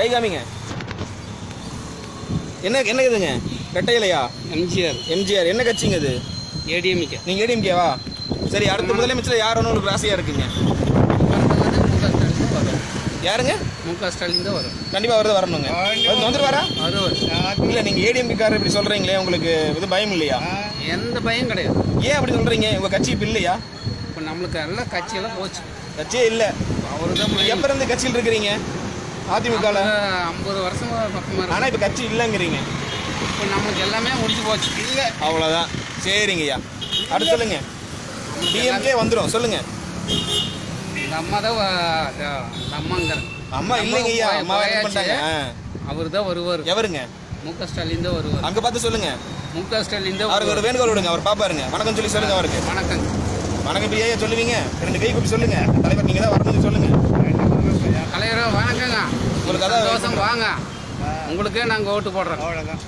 கை காமிங்க. என்ன என்ன இதுங்க? ரெட்டையிலையா? எம்ஜிஆர் என்ன கட்சிங்க இது? ஏடிஎம்கே. நீங்கள் ஏடிஎம்கேவா? சரி, அடுத்த முதலமைச்சர் யார் ஒன்று உங்களுக்கு ராசியாக இருக்குங்க? யாருங்க? முக ஸ்டாலின் தான் வரும். கண்டிப்பாக வருது, வரணுங்க. வந்துருவாரா? வருவார். இல்லை, நீங்கள் ஏடிஎம்கேக்காரர் இப்படி சொல்கிறீங்களே, உங்களுக்கு இது பயம் இல்லையா? எந்த பயம் கிடையாது. ஏன் அப்படி சொல்கிறீங்க? உங்கள் கட்சி இப்போ இல்லையா? இப்போ நம்மளுக்கு எல்லாம் கட்சியெல்லாம் போச்சு. கட்சியே இல்லை. அவரு தான் எப்போ இருந்து கட்சியில் இருக்கிறீங்க? அதிமுகவில் 50 வருஷமா பக்கமாக. ஆனால் இப்போ கட்சி இல்லைங்கிறீங்க. இப்போ நம்மளுக்கு எல்லாமே முடிஞ்சு போச்சு. இல்லை, அவ்வளோதான். சரிங்கய்யா, அடுத்து சொல்லுங்க. டிஎம்கே வந்துடும், சொல்லுங்க. இந்த அம்மா தான் அம்மாங்கிற அம்மா இல்லைங்க ஐயா, அம்மா பண்ணிட்டாங்க. அவர் தான் வருவார். எவருங்க? முக ஸ்டாலின் தான் வருவார். அங்கே பார்த்து சொல்லுங்க. முக ஸ்டாலின் தான் அவருக்கு ஒரு வேண்டுகோள் விடுங்க, அவர் பாப்பாருங்க. வணக்கம் சொல்லி சொல்லுங்க அவருக்கு. வணக்கம். வணக்கம். இப்படி ஐயா சொல்லுவீங்க, 2 கை கூப்பி சொல்லுங்க. தலைவர் நீங்கள் தான் வரணும்னு சொல்லுங்க. தலைவர் வணக்கங்க. உங்களுக்கு சந்தோஷம், வாங்க. உங்களுக்கே நாங்கள் ஓட்டு போடுறோம். அவ்வளோதான்.